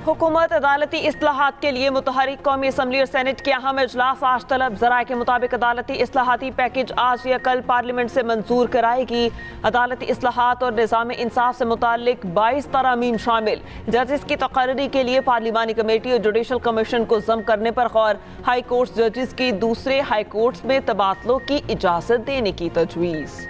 हुकूमत अदालती इस्लाहात के लिए मुतहरिक कौमी असम्बली और सेनेट के अहम इजलास आज तलब। ज़राए के मुताबिक अदालती इस्लाहाती पैकेज आज या कल पार्लियामेंट से मंजूर कराएगी। अदालती इस्लाहात और निज़ाम इंसाफ से मुतालिक 22 तरामीम शामिल। जजेस की तकर्री के लिए पार्लिमानी कमेटी और जुडिशल कमीशन को जम करने पर गौर। हाई कोर्ट जजेस की दूसरे हाई कोर्ट्स में तबादलों की इजाज़त देने की तजवीज़।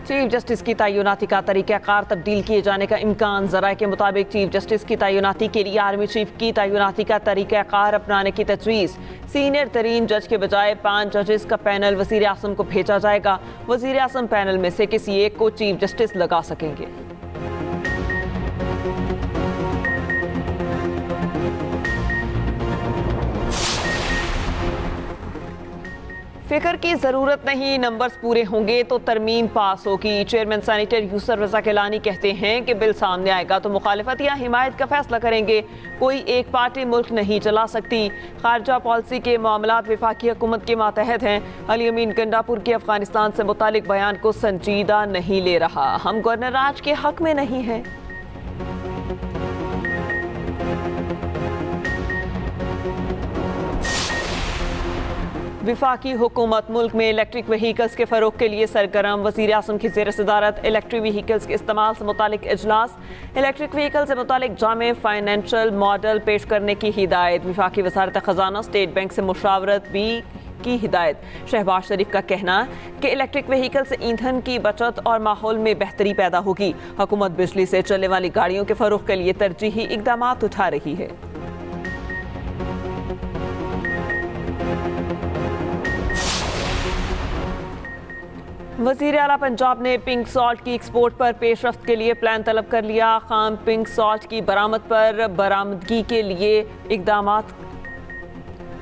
चीफ जस्टिस की तैनाती का तरीक़ाकार तब्दील किए जाने का इम्कान। ज़राए के मुताबिक चीफ जस्टिस की तैनाती के लिए आर्मी चीफ की तैनाती का तरीक़ाकार अपनाने की तजवीज़। सीनियर तरीन जज के बजाय 5 जजेस का पैनल वज़ीर आज़म को भेजा जाएगा। वज़ीर आज़म पैनल में से किसी एक को चीफ जस्टिस लगा सकेंगे। फिक्र की जरूरत नहीं, नंबर्स पूरे होंगे तो तरमीम पास होगी। चेयरमैन सेनेटर यूसुफ रज़ा गिलानी कहते हैं कि बिल सामने आएगा तो मुखालिफत या हिमायत का फैसला करेंगे। कोई एक पार्टी मुल्क नहीं चला सकती। खारजा पॉलिसी के मामलात वफाकी हुकूमत के मातहत हैं। अली अमीन गंडापुर के अफगानिस्तान से मुतालिक बयान को संजीदा नहीं ले रहा। हम गवर्नर राज के हक में नहीं हैं। विफाकी हुकूमत मुल्क में इलेक्ट्रिक व्हीकल्स के फ़रोग के लिए सरगर्म। वज़ीर आज़म की ज़ेर सदारत इलेक्ट्रिक व्हीकल्स के इस्तेमाल से मुतालिक इजलास। इलेक्ट्रिक व्हीकल से मुतालिक जामे फाइनेंशियल मॉडल पेश करने की हिदायत। विफाकी वज़ारत ख़जाना स्टेट बैंक से मुशावरत भी की हिदायत। शहबाज शरीफ का कहना कि इलेक्ट्रिक व्हीकल से ईंधन की बचत और माहौल में बेहतरी पैदा होगी। हुकूमत बिजली से चलने वाली गाड़ियों के फ़रोग के लिए तरजीही इक़दाम उठा रही है। वज़ीर आला पंजाब ने पिंक सॉल्ट की एक्सपोर्ट पर पेशरफ्त के लिए प्लान तलब कर लिया। खाम पिंक सॉल्ट की बरामद पर बरामदगी के लिए इक़दाम।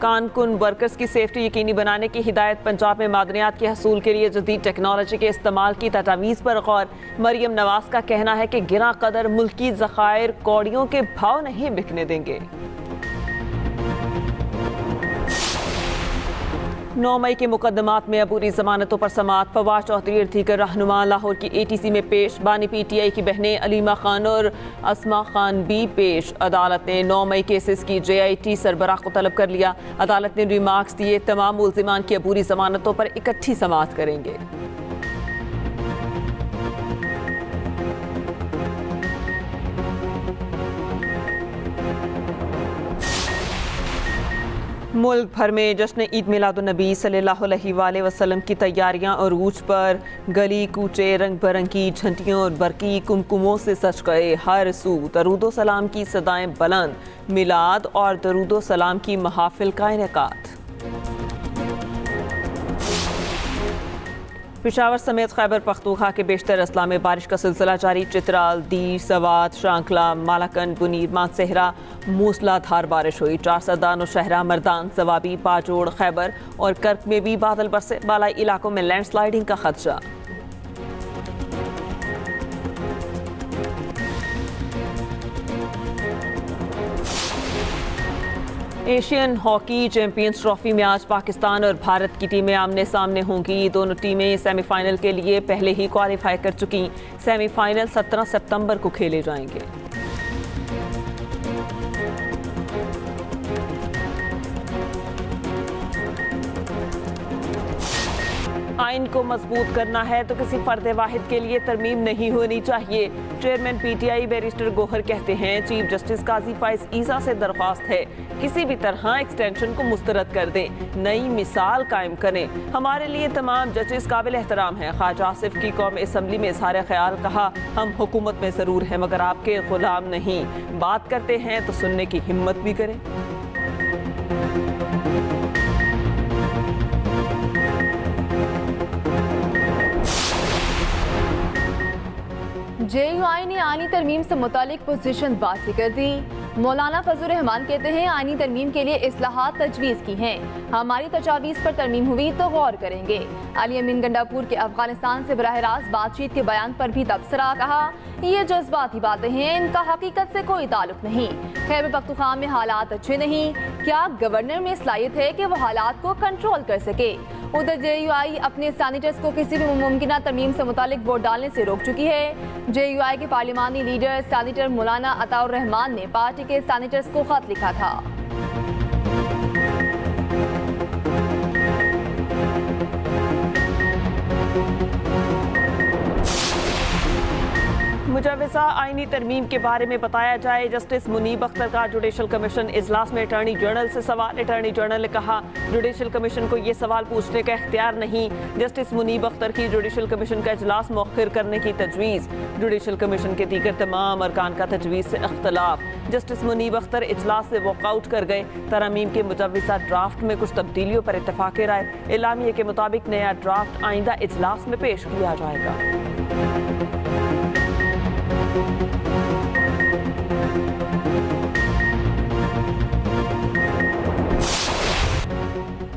कानकुन वर्कर्स की सेफ्टी यकीनी बनाने की हिदायत। पंजाब में मादनियात के हसूल के लिए जदीद टेक्नोलॉजी के इस्तेमाल की तजावीज़ पर गौर। मरियम नवाज का कहना है कि गिरा कदर मुल्की ज़खायर कौड़ियों के भाव नहीं बिकने देंगे। 9 मई के मुकदमात में अबूरी जमानतों पर समाअत। फवाद चौधरी और दीगर रहनुमा लाहौर की ATC में पेश। बानी PTI की बहनें अलीमा खान और अस्मा खान भी पेश। अदालत ने 9 मई केसेस की JIT सरबराह को तलब कर लिया। अदालत ने रिमार्क्स दिए, तमाम मुल्जिमान की अबूरी जमानतों पर इकट्ठी समाअत करेंगे। मुल्क भर में जश्न ईद मिलादुन्नबी सल्लल्लाहु अलैहि वसल्लम की तैयारियां अरूज पर। गली कूचे रंग बिरंगी झंडियों और बरकी कुमकुमों से सज गए। हर सू दरूदो सलाम की सदाएं बुलंद। मिलाद और दरूदो सलाम की महाफिल का इनेकाद। पेशावर समेत खैबर पख्तूनख्वा के बेशतर अजला में बारिश का सिलसिला जारी। चित्राल, दीर, सवात, शांकला, मालाकंड, बुनीर, मानसेहरा मूसलाधार बारिश हुई। 4 सरदार, नौशहरा, मर्दान, जवाबी, पाजोड़, खैबर और कर्क में भी बादल बरसे। बालाई इलाकों में लैंडस्लाइडिंग का खदशा। एशियन हॉकी चैंपियंस ट्रॉफी में आज पाकिस्तान और भारत की टीमें आमने सामने होंगी। दोनों टीमें सेमीफाइनल के लिए पहले ही क्वालिफाई कर चुकी। सेमीफाइनल 17 सितंबर को खेले जाएंगे। आइन को मजबूत करना है तो किसी फर्द वाहिद के लिए तरमीम नहीं होनी चाहिए। चेयरमैन PTI बैरिस्टर गोहर कहते हैं चीफ जस्टिस काजी फाइज ईसा से दरख्वास्त है किसी भी तरह एक्सटेंशन को मुस्तरद कर दें, नई मिसाल कायम करें। हमारे लिए तमाम जजेस काबिल एहतराम हैं। ख्वाजा आसिफ की कौमी असम्बली में इज़हार ख्याल कहा, हम हुकूमत में ज़रूर हैं मगर आपके गुलाम नहीं। बात करते हैं तो सुनने की हिम्मत भी करें। JUI ने आईनी तरमीम से मुतालिक पोजीशन वाज़ेह कर दी। मौलाना फजल रहमान कहते हैं आईनी तरमीम के लिए इस्लाहात तजवीज़ की हैं। हमारी तजावीज़ पर तरमीम हुई तो गौर करेंगे। अली अमीन गंडापुर के अफगानिस्तान से बराह रास्त बातचीत के बयान पर भी तबसरा। कहा ये जज्बाती बातें हैं, इनका हकीकत से कोई ताल्लुक नहीं। खैबर पख्तूनख्वा में हालात अच्छे नहीं। क्या गवर्नर में सलाहियत है कि वो हालात को कंट्रोल कर सके? उधर JUI अपने सैनिटर्स को किसी भी मुमकिन तरमीम से मुतालिक वोट डालने से रोक चुकी है। JUI के पार्लिमानी लीडर सैनिटर मौलाना अताउर रहमान ने पार्टी के सैनिटर्स को खत लिखा था। मुजव्वज़ा आईनी तरमीम के बारे में बताया जाए। जस्टिस मुनीब अख्तर का जुडिशल कमीशन इजलास में अटॉर्नी जनरल से सवाल। अटॉर्नी जनरल ने कहा जुडिशल कमीशन को ये सवाल पूछने का इख्तियार नहीं। जस्टिस मुनीब अख्तर की जुडिशल कमीशन का इजलास मौखिर करने की तजवीज़। जुडिशल कमीशन के दीगर तमाम अरकान का तजवीज़ से इख्तलाफ। जस्टिस मुनीब अख्तर इजलास से वॉकआउट कर गए। तरमीम के मुजव्वज़ा ड्राफ्ट में कुछ तब्दीलियों पर इत्तफाक राय। एलामिया के मुताबिक नया ड्राफ्ट आइंदा इजलास में पेश किया जाएगा।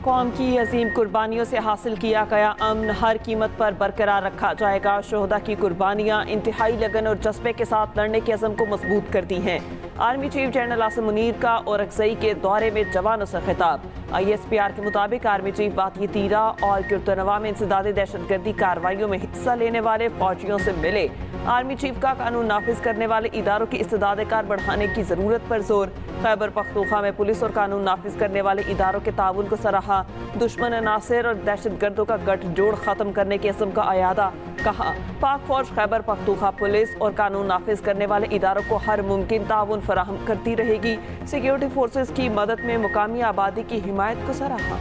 कौम की अजीम कुर्बानियों से हासिल किया गया अमन हर कीमत पर बरकरार रखा जाएगा। शोहदा की कुर्बानियां इंतहाई लगन और जज्बे के साथ लड़ने के अज़म को मजबूत करती हैं। Army chief general Asim Munir का औरकज़ई के दौरे में जवानों से खिताब। ISPR के मुताबिक आर्मी चीफ वादी तीरा और किर्तनवा में इंसदादी दहशतगर्दी कार्रवाइयों में हिस्सा लेने वाले फौजियों से मिले। आर्मी चीफ का कानून नाफिज करने वाले इदारों की इस्तेदाद कार बढ़ाने की ज़रूरत पर जोर। खैबर पख्तूनख्वा में पुलिस और कानून नाफिज करने वाले इदारों के ताउन को सराहा। दुश्मन अनासिर और दहशतगर्दों का गठजोड़ ख़त्म करने के अज़्म का अयादा। कहा पाक फौज खैबर पख्तूनख्वा पुलिस और कानून नाफिज करने वाले इदारों को हर मुमकिन ताउन फराहम करती रहेगी। सिक्योरिटी फोर्सेस की मदद में मुकामी आबादी की हिमायत को सराहा।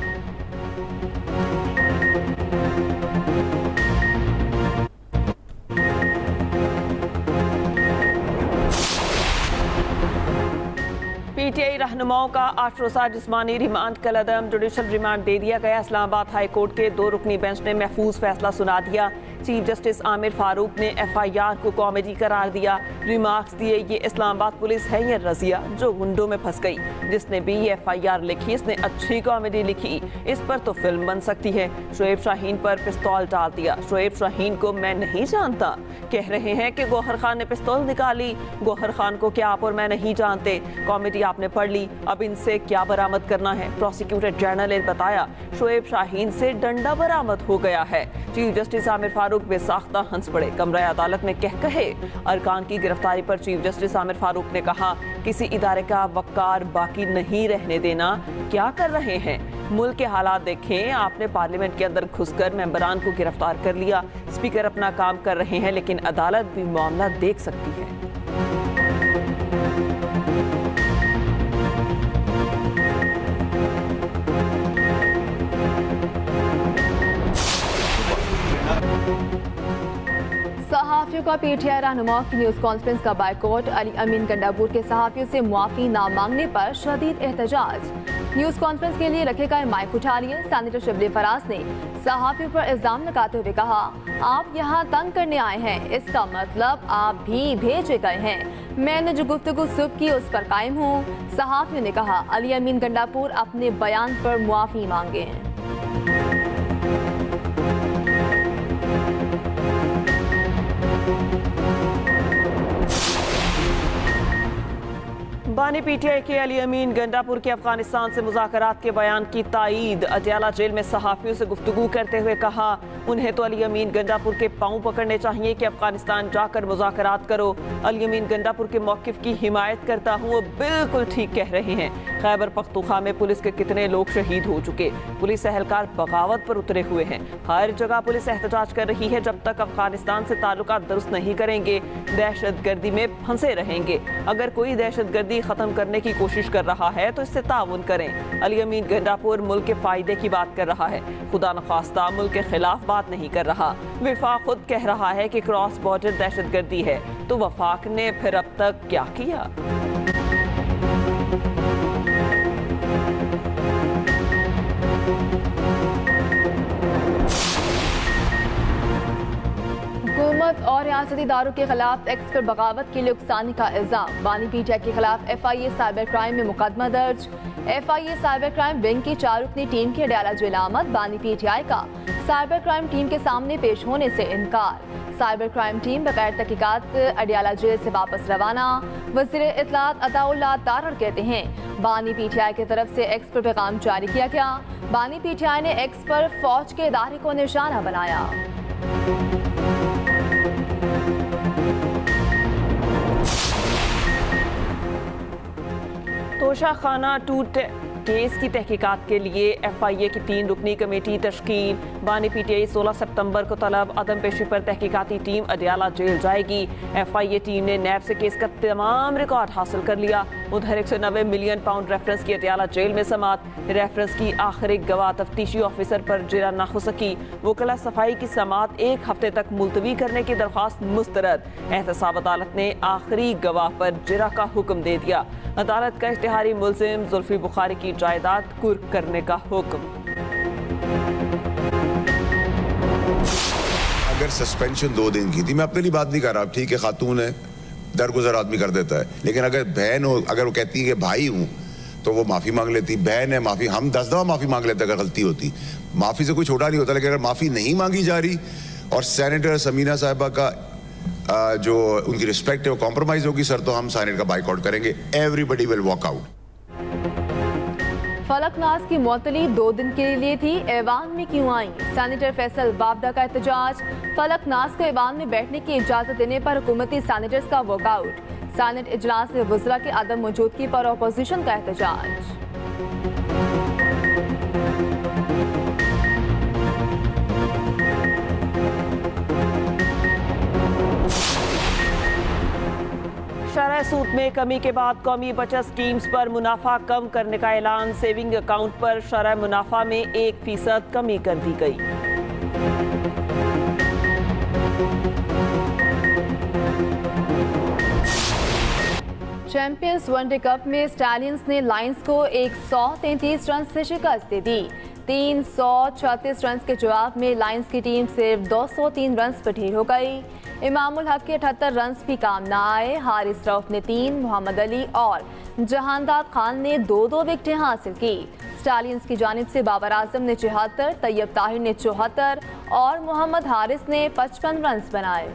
PTI रहनुमाओं का 8 रोज़ा जिस्मानी रिमांड कलअदम। जुडिशल रिमांड दे दिया गया। इस्लामाबाद हाई कोर्ट के 2 रुकनी बेंच ने महफूज फैसला सुना दिया। चीफ जस्टिस आमिर फारूक ने FIR को कॉमेडी करार दिया। रिमार्क्स दिए ये इस्लामाबाद पुलिस है या रजिया जो गुंडों में फंस गई। जिसने भी ये FIR लिखी इसने अच्छी कॉमेडी लिखी। इस पर तो फिल्म बन सकती है। शोएब शाहीन पर पिस्तौल डाल दिया। शोएब शाहीन को मैं नहीं जानता। कह रहे हैं कि गौहर खान ने पिस्तौल निकाली। गौहर खान को क्या आप और मैं नहीं जानते। कॉमेडी आपने पढ़ ली, अब इनसे क्या बरामद करना है। प्रोसिक्यूटर जनरल ने बताया शोएब शाहीन से डंडा बरामद हो गया है। चीफ जस्टिस आमिर फारूक बेसाख्ता हंस पड़े। कमरा अदालत में कह कहे अरकान की गिरफ्तारी पर चीफ जस्टिस आमिर फारूक ने कहा किसी इदारे का वक़ार बाकी नहीं रहने देना। क्या कर रहे हैं? मुल्क के हालात देखें। आपने पार्लियामेंट के अंदर घुसकर मेंबरान को गिरफ्तार कर लिया। स्पीकर अपना काम कर रहे हैं लेकिन अदालत भी मामला देख सकती है। सहाफ़ियों का PTI रहनुमाओं की न्यूज़ कॉन्फ्रेंस का बायकॉट। अली अमीन गंडापुर के सहाफ़ियों से मुआफ़ी ना मांगने पर शदीद एहतजाज। न्यूज़ कॉन्फ्रेंस के लिए रखे गए माइक उठा लिए। सैनेटर शिबली फराज ने सहाफ़ियों पर इल्ज़ाम लगाते हुए कहा आप यहाँ तंग करने आए हैं, इसका मतलब आप भी भेजे गए हैं। मैंने जो गुफ्तगू सुबह की उस पर कायम हूँ। सहाफ़ियों ने कहा अली अमीन गंडापुर अपने बयान पर मुआफ़ी मांगे। बानी PTI के अली अमीन गंडापुर के अफगानिस्तान से मुज़ाकरात के बयान की तायीद। अटियाला जेल में सहाफ़ियों से गुफ्तगू करते हुए कहा उन्हें तो अली अमीन गंडापुर के पाँव पकड़ने चाहिए कि अफगानिस्तान जाकर मुज़ाकरात करो। अली अमीन गंडापुर के मौक़िफ़ की हिमायत करता हूँ, वो बिल्कुल ठीक कह रहे हैं। खैबर पख्तूनख्वा में पुलिस के कितने लोग शहीद हो चुके। पुलिस एहलकार बगावत पर उतरे हुए हैं। हर जगह पुलिस एहतजाज कर रही है। जब तक अफगानिस्तान से ताल्लुकात दुरुस्त नहीं करेंगे दहशतगर्दी में फंसे रहेंगे। अगर कोई दहशतगर्दी खत्म करने की कोशिश कर रहा है तो इससे ताउन करें। अली अमीन गंडापुर मुल्क के फायदे की बात कर रहा है, खुदा न खास्ता मुल्क के खिलाफ बात नहीं कर रहा। वफाक खुद कह रहा है कि क्रॉस बॉर्डर दहशतगर्दी है, तो वफाक ने फिर अब तक क्या किया? हुकूमत और रियासती इदारों के खिलाफ टैक्स पर बगावत के लिए उकसाने का इल्जाम। बानी PTI के खिलाफ FIA साइबर क्राइम में मुकदमा दर्ज। FIA साइबर क्राइम विंग की 4 रुकनी टीम की अडयाला जेल आमद। बानी PTI का साइबर क्राइम टीम के सामने पेश होने से इनकार। साइबर क्राइम टीम बगैर तहकीकात अडियाला जेल से वापस रवाना। वज़ीर इत्तलात अताउल्लाह तारड़ कहते हैं बानी पीटीआई की तरफ से एक्स पर पैगाम जारी किया गया। बानी पीटीआई ने एक्स पर फौज के इदारे को निशाना बनाया। तोशा खाना टूट केस की तहकीकात के लिए FIA की 3 रुकनी कमेटी तश्कील। बानी PTI 16 सितंबर को तलब अदम पेशी पर तहकीकाती टीम अडियाला जेल जाएगी। FIA टीम ने नैब से केस का तमाम रिकॉर्ड हासिल कर लिया। उधर 190 मिलियन पाउंड रेफरेंस की अडियाला जेल में समात। रेफरेंस की आखिरी गवाह तफ्तीशी ऑफिसर पर जिरा न हो सकी। वकला सफाई की समात 1 हफ्ते तक मुलतवी करने की दरख्वास्त मुस्तरद। एहतसाब अदालत ने आखिरी गवाह पर जिरा का हुक्म दे दिया। अदालत का इश्तिहारी मुल्जिम जुल्फी बुखारी की जायदाद कुर्क करने का हुक्म। अगर सस्पेंशन 2 दिन की थी, मैं अपने लिए बात नहीं कर रहा, ठीक है खातून है, दरगुजर आदमी कर देता है, लेकिन अगर बहन हो, अगर वो कहती है कि भाई हूँ तो वो माफ़ी मांग लेती। बहन है, माफ़ी हम 10 दफ़ा माफ़ी मांग लेते अगर गलती होती। माफ़ी से कोई छोटा नहीं होता, लेकिन अगर माफ़ी नहीं मांगी जा रही और सेनेटर समीना साहिबा का जो उनकी रिस्पेक्ट है वो कॉम्प्रोमाइज होगी सर, तो हम सेनेट का बाइकआउट करेंगे। Everybody will walk out. Falaknaz की मुअत्तली 2 दिन के लिए थी, ऐवान में क्यों आई? सेनेटर फैसल बावडा का एहतजाज। फलकनाज को ऐवान में बैठने की इजाजत देने पर हुकूमती सेनेटर्स का वॉकआउट। सेनेट इजलास में वज़रा के अदम मौजूदगी पर अपोजिशन का एहतजाज। शरह सूद में कमी के बाद कौमी बचत स्कीम्स पर मुनाफा कम करने का ऐलान। सेविंग अकाउंट पर शरह मुनाफा में 1% कमी कर दी गई। चैंपियंस वनडे कप में स्टैलियंस ने लायंस को 133 रन से शिकस्त दे दी। 336 रन के जवाब में लायंस की टीम सिर्फ 203 रन पर ढेर हो गई। इमामुल हक के 78 रन भी काम न आए। हारिस रऊफ ने 3, मोहम्मद अली और जहानदाद खान ने 2-2 विकेटें हासिल की। स्टालियंस की जानिब से बाबर आजम ने 74, तैयब ताहिर ने 74 और मोहम्मद हारिस ने 55 रन बनाए।